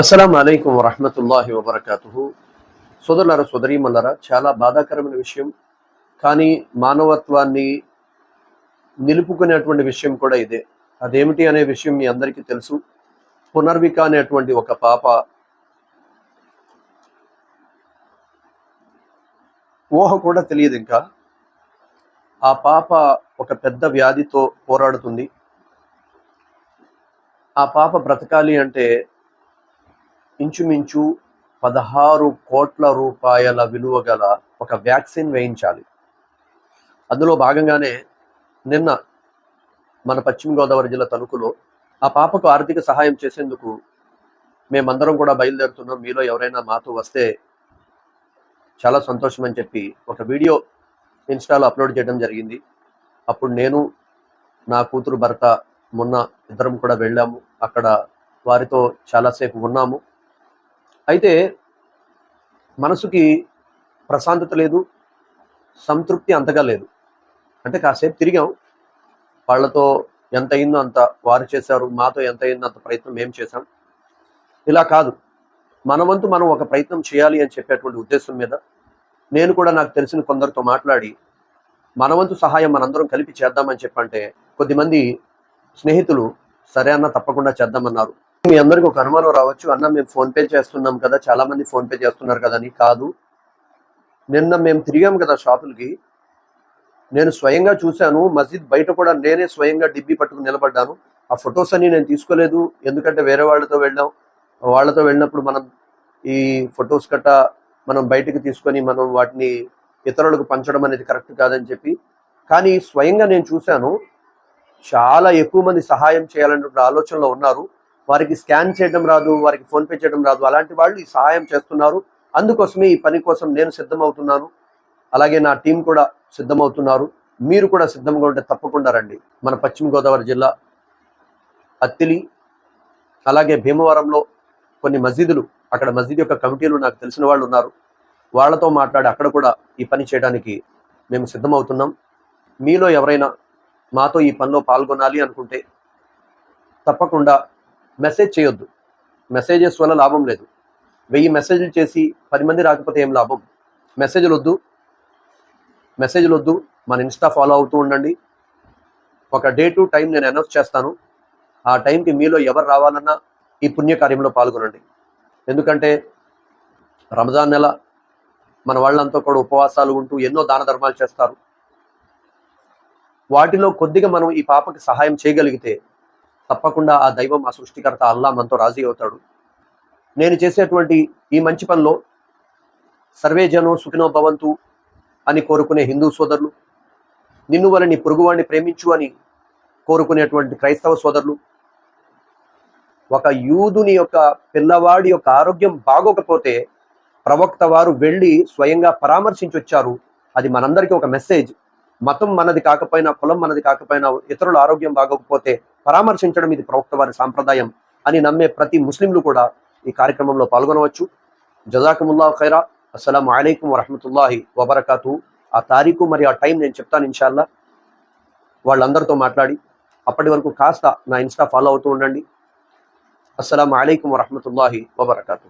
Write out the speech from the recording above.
అస్సలాము అలైకుం వరహ్మతుల్లాహి వబర్కాతుహు. సోదరులారా, సోదరీమణులారా, చాలా బాధాకరమైన విషయం. కానీ మానవత్వాన్ని నిలుపుకునేటువంటి విషయం కూడా ఇదే. అదేమిటి అనే విషయం మీ అందరికీ తెలుసు. పునర్విక అనేటువంటి ఒక పాప ఊహ కూడా తెలియదు ఇంకా. ఆ పాప ఒక పెద్ద వ్యాధితో పోరాడుతుంది. ఆ పాప బ్రతకాలి అంటే ఇంచుమించు 16 కోట్ల రూపాయల విలువ గల ఒక వ్యాక్సిన్ వేయించాలి. అందులో భాగంగానే నిన్న మన పశ్చిమ గోదావరి జిల్లా తణుకులో ఆ పాపకు ఆర్థిక సహాయం చేసేందుకు మేమందరం కూడా బయలుదేరుతున్నాం. మీలో ఎవరైనా మాతో వస్తే చాలా సంతోషం అని చెప్పి ఒక వీడియో ఇన్స్టాలో అప్లోడ్ చేయడం జరిగింది. అప్పుడు నేను, నా కూతురు భర్త మొన్న ఇద్దరం కూడా వెళ్ళాము. అక్కడ వారితో చాలాసేపు ఉన్నాము. అయితే మనసుకి ప్రశాంతత లేదు, సంతృప్తి అంతగా లేదు. అంటే కాసేపు తిరిగాం, వాళ్ళతో ఎంత అయిందో అంత వారు చేశారు, మాతో ఎంత అయిందో అంత ప్రయత్నం మేము చేశాం. ఇలా కాదు, మన వంతు మనం ఒక ప్రయత్నం చేయాలి అని చెప్పేటువంటి ఉద్దేశం మీద నేను కూడా నాకు తెలిసిన కొందరితో మాట్లాడి మన వంతు సహాయం మనందరం కలిపి చేద్దామని చెప్పంటే కొద్దిమంది స్నేహితులు సరే అన్న తప్పకుండా చేద్దామన్నారు. మీ అందరికి ఒక అనుమానం రావచ్చు, అన్న మేము ఫోన్పే చేస్తున్నాం కదా, చాలా మంది ఫోన్పే చేస్తున్నారు కదా అని. కాదు, నిన్న మేము తిరిగాం కదా షాపులకి, నేను స్వయంగా చూశాను. మస్జిద్ బయట కూడా నేనే స్వయంగా డిబ్బీ పట్టుకుని నిలబడ్డాను. ఆ ఫొటోస్ అన్ని నేను తీసుకోలేదు, ఎందుకంటే వేరే వాళ్ళతో వెళ్ళాం. వాళ్ళతో వెళ్ళినప్పుడు మనం ఈ ఫొటోస్ గట్ట మనం బయటకు తీసుకొని మనం వాటిని ఇతరులకు పంచడం అనేది కరెక్ట్ కాదని చెప్పి. కానీ స్వయంగా నేను చూశాను, చాలా ఎక్కువ మంది సహాయం చేయాలనే ఆలోచనలో ఉన్నారు. వారికి స్కాన్ చేయడం రాదు, వారికి ఫోన్పే చేయడం రాదు, అలాంటి వాళ్ళు ఈ సహాయం చేస్తున్నారు. అందుకోసమే ఈ పని కోసం నేను సిద్ధమవుతున్నాను, అలాగే నా టీం కూడా సిద్ధమవుతున్నారు. మీరు కూడా సిద్ధంగా ఉంటే తప్పకుండా రండి. మన పశ్చిమ గోదావరి జిల్లా అత్తిలి, అలాగే భీమవరంలో కొన్ని మసీదులు, అక్కడ మసీద్ యొక్క కమిటీలు నాకు తెలిసిన వాళ్ళు ఉన్నారు. వాళ్ళతో మాట్లాడి అక్కడ కూడా ఈ పని చేయడానికి మేము సిద్ధమవుతున్నాం. మీలో ఎవరైనా మాతో ఈ పనిలో పాల్గొనాలి అనుకుంటే తప్పకుండా మెసేజ్ చేయొద్దు. మెసేజెస్ వల్ల లాభం లేదు. 1000 మెసేజ్లు చేసి 10 మంది రాకపోతే ఏం లాభం? మెసేజ్లు వద్దు. మన ఇన్స్టా ఫాలో అవుతూ ఉండండి. ఒక డే టు టైం నేను అనౌన్స్ చేస్తాను. ఆ టైంకి మీలో ఎవరు రావాలన్నా ఈ పుణ్యకార్యంలో పాల్గొనండి. ఎందుకంటే రంజాన్ నెల మన వాళ్ళంతా కూడా ఉపవాసాలు ఉంటూ ఎన్నో దాన ధర్మాలు చేస్తారు. వాటిలో కొద్దిగా మనం ఈ పాపకి సహాయం చేయగలిగితే తప్పకుండా ఆ దైవం, ఆ సృష్టికర్త అల్లా మనతో రాజీ అవుతాడు. నేను చేసేటువంటి ఈ మంచి పనిలో సర్వే జనో సుఖినో భవంతు అని కోరుకునే హిందూ సోదరులు, నిన్ను వల్ల నీ పొరుగువాడిని ప్రేమించు అని కోరుకునేటువంటి క్రైస్తవ సోదరులు, ఒక యూదుని యొక్క పిల్లవాడి యొక్క ఆరోగ్యం బాగోకపోతే ప్రవక్త వారు వెళ్ళి స్వయంగా పరామర్శించి వచ్చారు. అది మనందరికీ ఒక మెసేజ్. మతం మనది కాకపోయినా, కులం మనది కాకపోయినా, ఇతరుల ఆరోగ్యం బాగోకపోతే పరామర్శించడం ఇది ప్రవక్త వారి సాంప్రదాయం అని నమ్మే ప్రతి ముస్లింలు కూడా ఈ కార్యక్రమంలో పాల్గొనవచ్చు. జజాకుముల్లాహు ఖైరా. అస్సలాము అలైకుం వరహ్మతుల్లాహి వబర్కాతు. ఆ తారీఖు మరియు ఆ టైం నేను చెప్తాను ఇన్షాల్లా, వాళ్ళందరితో మాట్లాడి. అప్పటి వరకు కాస్త నా ఇన్స్టా ఫాలో అవుతూ ఉండండి. అస్సలాము అలైకుం వరహ్మతుల్లాహి వబర్కాతు.